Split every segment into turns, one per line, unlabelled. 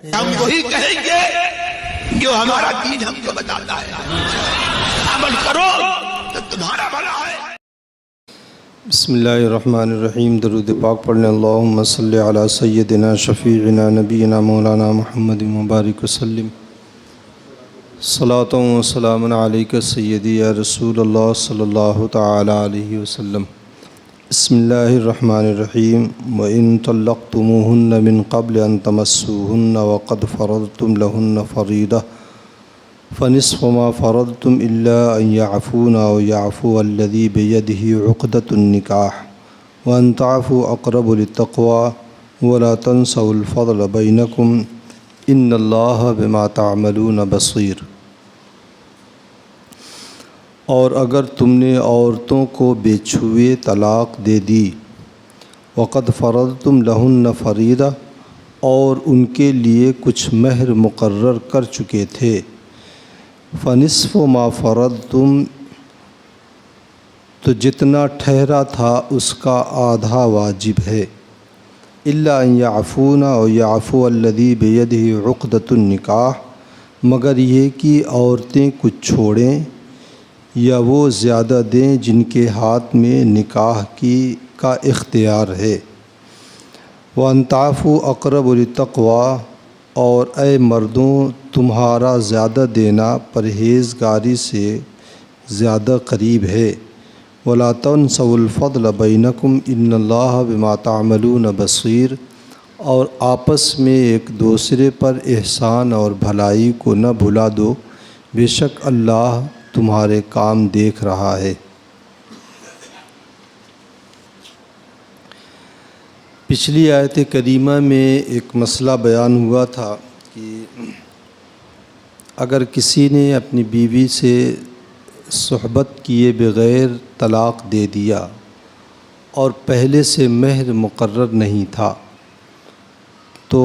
ہم وہی کہیں گے جو ہمارا دین ہم کو بتاتا ہے، عمل کرو تو تمہارا بھلا ہے۔
بسم اللہ الرحمن الرحیم۔ درود پاک پڑھنے اللہم صلی علی سیدنا شفیعنا نبینا مولانا محمد مبارک وسلم۔ صلاۃ و سلام علیک سیدی یا رسول اللہ صلی اللہ تعالی علیہ وسلم۔ بسم اللہ الرحمن الرحیم۔ وَإِن طَلَّقْتُمُوهُنَّ مِن قَبْلِ أَن تَمَسُّوهُنَّ وَقَدْ فَرَضْتُمْ لَهُنَّ فَرِيضَةً فَنِصْفُ مَا فَرَضْتُمْ إِلَّا أَن يَعْفُونَ أَوْ يَعْفُوَ الَّذِي بِيَدِهِ عُقْدَةُ النِّكَاحِ وَأَن تَعْفُوا أَقْرَبُ لِلتَّقْوَىٰ وَلَا تَنسَوُا الْفَضْلَ بَيْنَكُمْ إِنَّ اللَّهَ بِمَا تَعْمَلُونَ بَصِيرٌ۔ اور اگر تم نے عورتوں کو بے چھوئے طلاق دے دی، وقد فرضتم لہن فریضہ، اور ان کے لیے کچھ مہر مقرر کر چکے تھے، فنصف ما فرضتم، تو جتنا ٹھہرا تھا اس کا آدھا واجب ہے، الا ان یعفون او یعفو الذی بیدہ عقدۃ النکاح، مگر یہ کہ عورتیں کچھ چھوڑیں یا وہ زیادہ دیں جن کے ہاتھ میں نکاح کا اختیار ہے۔ وَأَن تَعْفُوا أَقْرَبُ لِلتَّقْوَىٰ، اور اے مردوں تمہارا زیادہ دینا پرہیزگاری سے زیادہ قریب ہے۔ وَلَا تَنسَوُا الْفَضْلَ بَيْنَكُمْ إِنَّ اللَّهَ بِمَا تَعْمَلُونَ بَصِيرٌ، اور آپس میں ایک دوسرے پر احسان اور بھلائی کو نہ بھلا دو، بے شک اللہ تمہارے کام دیکھ رہا ہے۔ پچھلی آیت کریمہ میں ایک مسئلہ بیان ہوا تھا کہ اگر کسی نے اپنی بیوی سے صحبت کیے بغیر طلاق دے دیا اور پہلے سے مہر مقرر نہیں تھا، تو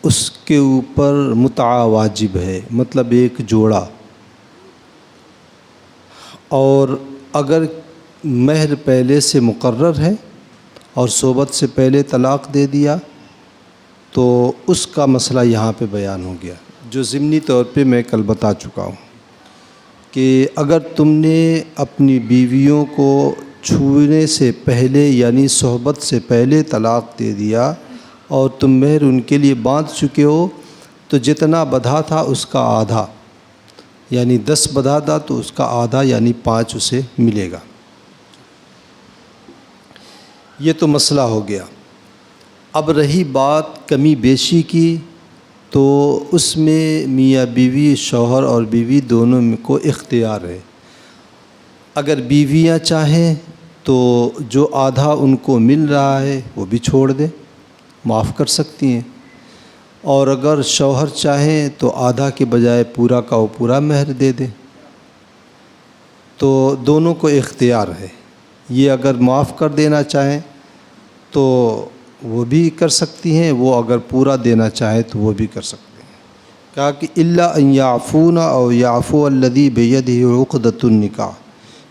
اس کے اوپر متعہ واجب ہے، مطلب ایک جوڑا۔ اور اگر مہر پہلے سے مقرر ہے اور صحبت سے پہلے طلاق دے دیا تو اس کا مسئلہ یہاں پہ بیان ہو گیا، جو ضمنی طور پہ میں کل بتا چکا ہوں کہ اگر تم نے اپنی بیویوں کو چھونے سے پہلے یعنی صحبت سے پہلے طلاق دے دیا اور تم مہر ان کے لیے باندھ چکے ہو، تو جتنا بدھا تھا اس کا آدھا، یعنی 10 بدھا تھا تو اس کا آدھا یعنی 5 اسے ملے گا۔ یہ تو مسئلہ ہو گیا۔ اب رہی بات کمی بیشی کی، تو اس میں میاں بیوی، شوہر اور بیوی دونوں کو اختیار ہے۔ اگر بیویاں چاہیں تو جو آدھا ان کو مل رہا ہے وہ بھی چھوڑ دیں، معاف کر سکتی ہیں، اور اگر شوہر چاہیں تو آدھا کے بجائے پورا کا وہ پورا مہر دے دیں، تو دونوں کو اختیار ہے۔ یہ اگر معاف کر دینا چاہیں تو وہ بھی کر سکتی ہیں، وہ اگر پورا دینا چاہیں تو وہ بھی کر سکتے ہیں۔ کہا کہ الا ان یعفون او یعفو الذی بیدہ عقدۃ النکاح،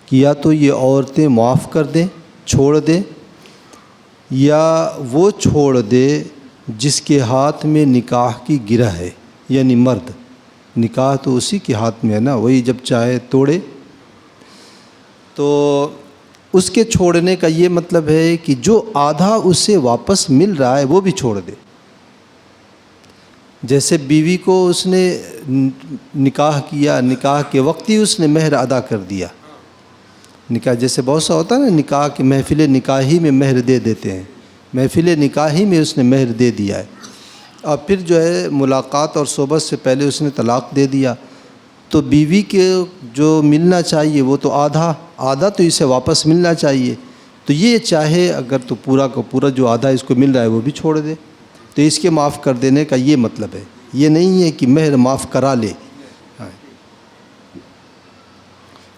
کہ یا تو یہ عورتیں معاف کر دیں، چھوڑ دیں، یا وہ چھوڑ دے جس کے ہاتھ میں نکاح کی گرہ ہے، یعنی مرد، نکاح تو اسی کے ہاتھ میں ہے نا، وہی جب چاہے توڑے۔ تو اس کے چھوڑنے کا یہ مطلب ہے کہ جو آدھا اسے واپس مل رہا ہے وہ بھی چھوڑ دے۔ جیسے بیوی کو اس نے نکاح کیا، نکاح کے وقت ہی اس نے مہر ادا کر دیا، نکاح جیسے بہت سا ہوتا ہے نا، نکاح کے محفل نکاحی میں مہر دے دیتے ہیں، محفل نکاحی میں اس نے مہر دے دیا ہے، اور پھر جو ہے ملاقات اور صحبت سے پہلے اس نے طلاق دے دیا، تو بیوی کے جو ملنا چاہیے وہ تو آدھا تو اسے واپس ملنا چاہیے، تو یہ چاہے اگر تو پورا کا پورا جو آدھا اس کو مل رہا ہے وہ بھی چھوڑ دے، تو اس کے معاف کر دینے کا یہ مطلب ہے، یہ نہیں ہے کہ مہر معاف کرا لے۔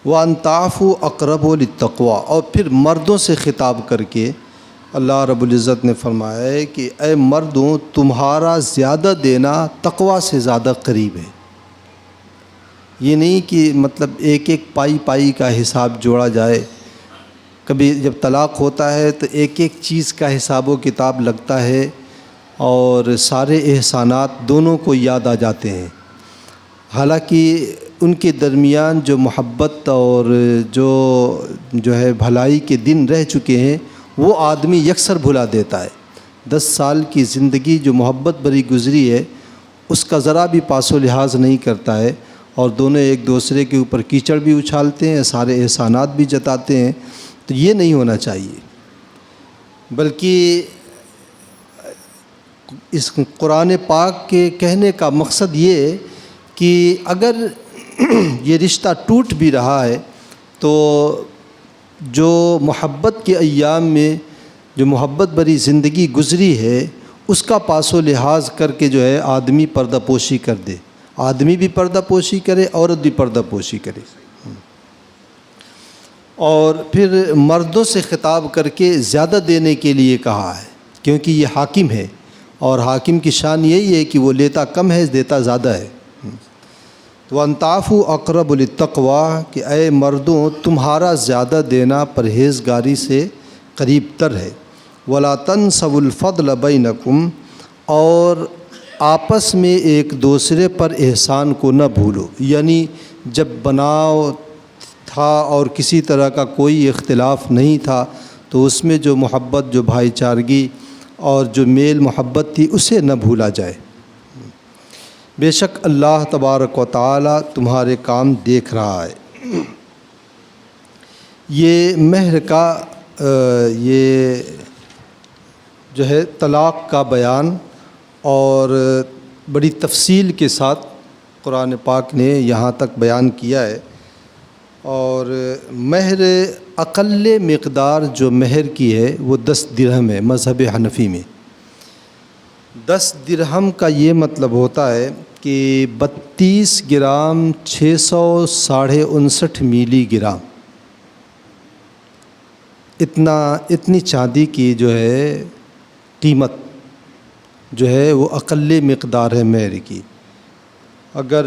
وَأَن تَعْفُوا أَقْرَبُ لِلتَّقْوَىٰ، اور پھر مردوں سے خطاب کر کے اللہ رب العزت نے فرمایا ہے کہ اے مردوں تمہارا زیادہ دینا تقویٰ سے زیادہ قریب ہے۔ یہ نہیں کہ مطلب ایک ایک پائی کا حساب جوڑا جائے، کبھی جب طلاق ہوتا ہے تو ایک ایک چیز کا حساب و کتاب لگتا ہے، اور سارے احسانات دونوں کو یاد آ جاتے ہیں۔ حالانکہ ان کے درمیان جو محبت اور جو ہے بھلائی کے دن رہ چکے ہیں وہ آدمی یکسر بھلا دیتا ہے۔ 10 سال کی زندگی جو محبت بھری گزری ہے اس کا ذرا بھی پاس و لحاظ نہیں کرتا ہے، اور دونوں ایک دوسرے کے اوپر کیچڑ بھی اچھالتے ہیں، سارے احسانات بھی جتاتے ہیں۔ تو یہ نہیں ہونا چاہیے، بلکہ اس قرآن پاک کے کہنے کا مقصد یہ ہے کہ اگر یہ رشتہ ٹوٹ بھی رہا ہے تو جو محبت کے ایام میں جو محبت بھری زندگی گزری ہے اس کا پاس و لحاظ کر کے جو ہے آدمی پردہ پوشی کر دے، آدمی بھی پردہ پوشی کرے، عورت بھی پردہ پوشی کرے۔ اور پھر مردوں سے خطاب کر کے زیادہ دینے کے لیے کہا ہے، کیونکہ یہ حاکم ہے، اور حاکم کی شان یہی ہے کہ وہ لیتا کم ہے دیتا زیادہ ہے۔ تو انتعفوا اقرب للتقویٰ کہ اے مردوں تمہارا زیادہ دینا پرہیزگاری سے قریب تر ہے۔ ولا تنسوا الفضل بینکم اور آپس میں ایک دوسرے پر احسان کو نہ بھولو، یعنی جب بناؤ تھا اور کسی طرح کا کوئی اختلاف نہیں تھا تو اس میں جو محبت، جو بھائی چارگی اور جو میل محبت تھی اسے نہ بھولا جائے۔ بے شک اللہ تبارک و تعالی تمہارے کام دیکھ رہا ہے۔ یہ مہر کا یہ جو ہے طلاق کا بیان اور بڑی تفصیل کے ساتھ قرآن پاک نے یہاں تک بیان کیا ہے۔ اور مہر اقل مقدار جو مہر کی ہے وہ 10 درہم ہے مذہب حنفی میں۔ 10 درہم کا یہ مطلب ہوتا ہے کہ 32 گرام 659 ملی گرام، اتنی چاندی کی جو ہے قیمت جو ہے وہ اقل مقدار ہے مہر کی۔ اگر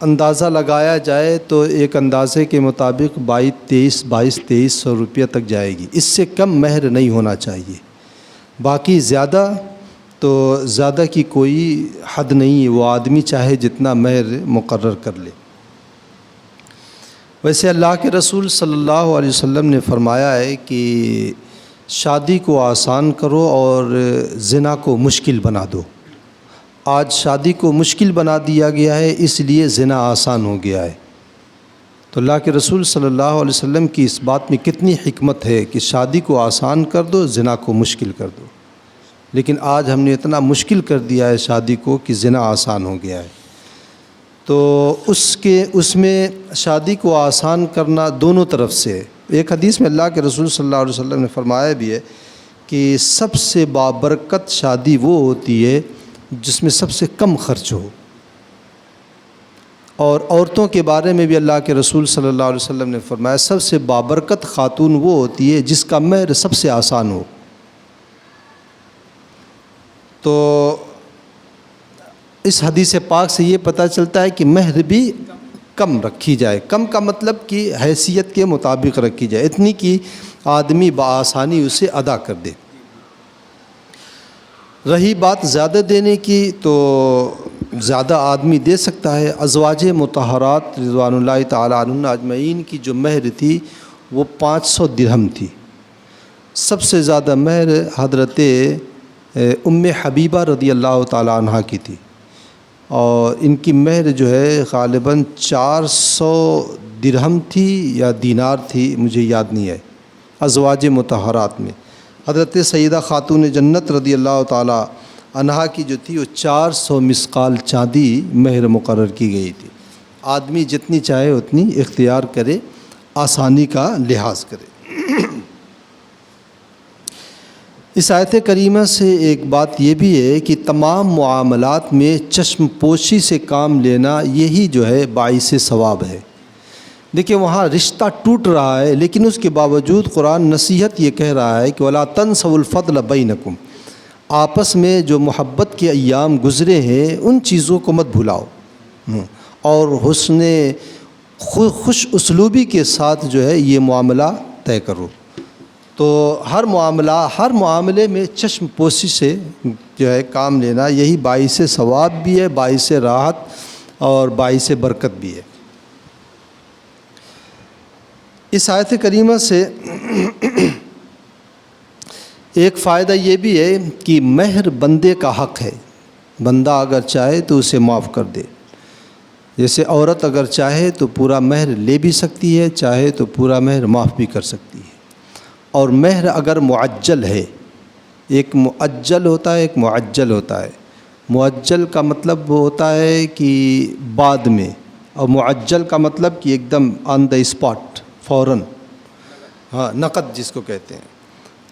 اندازہ لگایا جائے تو ایک اندازے کے مطابق 2200 روپیہ تک جائے گی، اس سے کم مہر نہیں ہونا چاہیے۔ باقی زیادہ تو زیادہ کی کوئی حد نہیں ہے، وہ آدمی چاہے جتنا مہر مقرر کر لے۔ ویسے اللہ کے رسول صلی اللہ علیہ وسلم نے فرمایا ہے کہ شادی کو آسان کرو اور زنا کو مشکل بنا دو۔ آج شادی کو مشکل بنا دیا گیا ہے، اس لیے زنا آسان ہو گیا ہے۔ تو اللہ کے رسول صلی اللہ علیہ وسلم کی اس بات میں کتنی حکمت ہے کہ شادی کو آسان کر دو، زنا کو مشکل کر دو۔ لیکن آج ہم نے اتنا مشکل کر دیا ہے شادی کو کہ زنا آسان ہو گیا ہے۔ تو اس میں شادی کو آسان کرنا دونوں طرف سے ہے۔ ایک حدیث میں اللہ کے رسول صلی اللہ علیہ وسلم نے فرمایا بھی ہے کہ سب سے بابرکت شادی وہ ہوتی ہے جس میں سب سے کم خرچ ہو۔ اور عورتوں کے بارے میں بھی اللہ کے رسول صلی اللہ علیہ وسلم نے فرمایا سب سے بابرکت خاتون وہ ہوتی ہے جس کا مہر سب سے آسان ہو۔ تو اس حدیث پاک سے یہ پتہ چلتا ہے کہ مہر بھی کم رکھی جائے۔ کم کا مطلب کہ حیثیت کے مطابق رکھی جائے، اتنی کہ آدمی بآسانی اسے ادا کر دے۔ رہی بات زیادہ دینے کی تو زیادہ آدمی دے سکتا ہے۔ ازواج مطہرات رضوان اللہ تعالی عنہن اجمعین کی جو مہر تھی وہ 500 درہم تھی۔ سب سے زیادہ مہر حضرت ام حبیبہ رضی اللہ تعالی عنہ کی تھی، اور ان کی مہر جو ہے غالباً 400 درہم تھی یا دینار تھی، مجھے یاد نہیں ہے۔ ازواج مطہرات میں حضرت سیدہ خاتون جنت رضی اللہ تعالی عنہا کی جو تھی وہ 400 مثقال چاندی مہر مقرر کی گئی تھی۔ آدمی جتنی چاہے اتنی اختیار کرے، آسانی کا لحاظ کرے۔ اس آیت کریمہ سے ایک بات یہ بھی ہے کہ تمام معاملات میں چشم پوشی سے کام لینا یہی جو ہے باعث ثواب ہے۔ دیکھیں وہاں رشتہ ٹوٹ رہا ہے لیکن اس کے باوجود قرآن نصیحت یہ کہہ رہا ہے کہ وَلَا تَنْسَوُا الْفَضْلَ بَيْنَكُمْ، آپس میں جو محبت کے ایام گزرے ہیں ان چیزوں کو مت بھلاؤ، اور خوش اسلوبی کے ساتھ جو ہے یہ معاملہ طے کرو۔ تو ہر معاملے میں چشم پوشی سے جو ہے کام لینا، یہی باعث ثواب بھی ہے، باعث راحت اور باعث برکت بھی ہے۔ اس آیت کریمہ سے ایک فائدہ یہ بھی ہے کہ مہر بندے کا حق ہے، بندہ اگر چاہے تو اسے معاف کر دے۔ جیسے عورت اگر چاہے تو پورا مہر لے بھی سکتی ہے، چاہے تو پورا مہر معاف بھی کر سکتی ہے۔ اور مہر اگر معجل ہے، ایک مؤجل ہوتا ہے، ایک معجل ہوتا ہے۔ معجل کا مطلب وہ ہوتا ہے کہ بعد میں، اور معجل کا مطلب کہ ایک دم آن دا اسپاٹ، فوراً، ہاں، نقد جس کو کہتے ہیں۔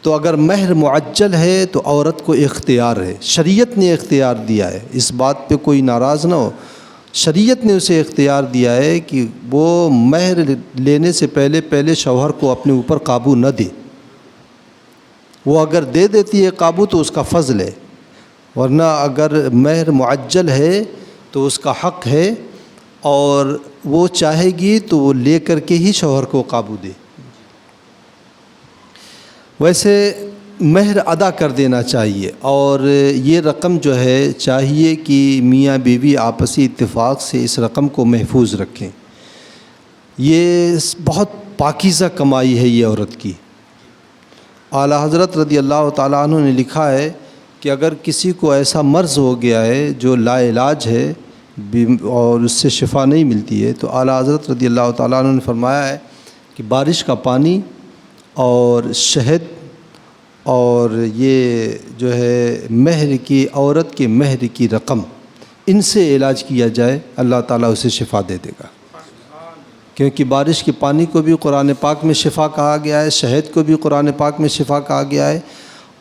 تو اگر مہر معجل ہے تو عورت کو اختیار ہے، شریعت نے اختیار دیا ہے، اس بات پہ کوئی ناراض نہ ہو، شریعت نے اسے اختیار دیا ہے کہ وہ مہر لینے سے پہلے شوہر کو اپنے اوپر قابو نہ دے۔ وہ اگر دے دیتی ہے قابو تو اس کا فضل ہے، ورنہ اگر مہر معجل ہے تو اس کا حق ہے، اور وہ چاہے گی تو وہ لے کر کے ہی شوہر کو قابو دے۔ ویسے مہر ادا کر دینا چاہیے، اور یہ رقم جو ہے چاہیے کہ میاں بیوی آپسی اتفاق سے اس رقم کو محفوظ رکھیں۔ یہ بہت پاکیزہ کمائی ہے یہ عورت کی۔ اعلیٰ حضرت رضی اللہ تعالیٰ عنہ نے لکھا ہے کہ اگر کسی کو ایسا مرض ہو گیا ہے جو لا علاج ہے اور اس سے شفا نہیں ملتی ہے، تو اعلیٰ حضرت رضی اللہ تعالیٰ عنہ نے فرمایا ہے کہ بارش کا پانی اور شہد اور یہ جو ہے مہر کی، عورت کے مہر کی رقم، ان سے علاج کیا جائے، اللہ تعالیٰ اسے شفا دے دے گا۔ کیونکہ بارش کے پانی کو بھی قرآن پاک میں شفا کہا گیا ہے، شہد کو بھی قرآن پاک میں شفا کہا گیا ہے،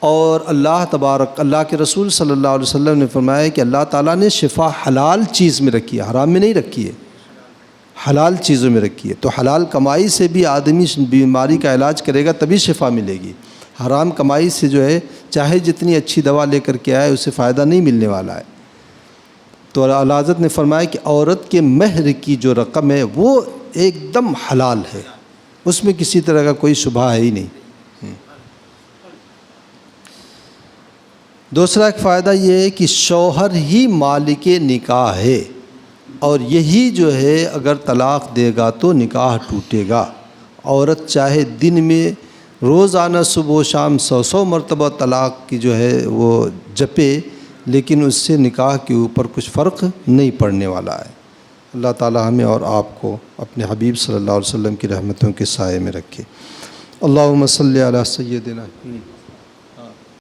اور اللہ کے رسول صلی اللہ علیہ وسلم نے فرمایا کہ اللہ تعالیٰ نے شفا حلال چیز میں رکھی ہے، حرام میں نہیں رکھی ہے، حلال چیزوں میں رکھی ہے۔ تو حلال کمائی سے بھی آدمی بیماری کا علاج کرے گا تبھی شفا ملے گی۔ حرام کمائی سے جو ہے چاہے جتنی اچھی دوا لے کر کے آئے اسے فائدہ نہیں ملنے والا ہے۔ تو اعلیٰ حضرت نے فرمایا کہ عورت کے مہر کی جو رقم ہے وہ ایک دم حلال ہے، اس میں کسی طرح کا کوئی شبہ ہے ہی نہیں۔ دوسرا ایک فائدہ یہ ہے کہ شوہر ہی مالک نکاح ہے، اور یہی جو ہے اگر طلاق دے گا تو نکاح ٹوٹے گا۔ عورت چاہے دن میں روزانہ صبح و شام 100 مرتبہ طلاق کی جو ہے وہ جپے، لیکن اس سے نکاح کے اوپر کچھ فرق نہیں پڑنے والا ہے۔ اللہ تعالی ہمیں اور آپ کو اپنے حبیب صلی اللہ علیہ وسلم کی رحمتوں کے سائے میں رکھے۔ اللہم صلی علی سیدنا